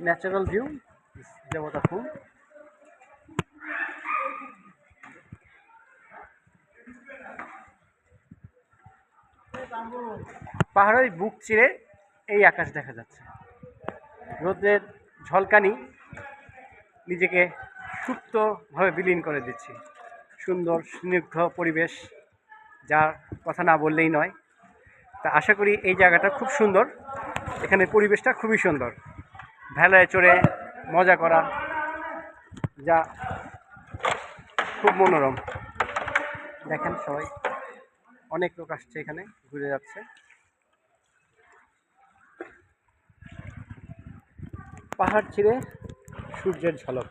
Natural view, দেবতা ফুল। পাহাড়ের বুক চিরে এই আকাশ দেখা যাচ্ছে। রোদের ঝলকানি নিজেকে সুপ্তভাবে বিলীন করে দিচ্ছি। সুন্দর স্নিগ্ধ পরিবেশ, যার কথা না বললেই নয়। তা আশা করি এই জায়গাটা খুব সুন্দর, এখানে পরিবেশটা খুবই সুন্দর। ভেলায় চড়ে মজা করা যা খুব মনোরম। দেখেন সবাই, অনেক লোক আসছে এখানে, ঘুরে যাচ্ছে। পাহাড় ছিঁড়ে সূর্যের ঝলক।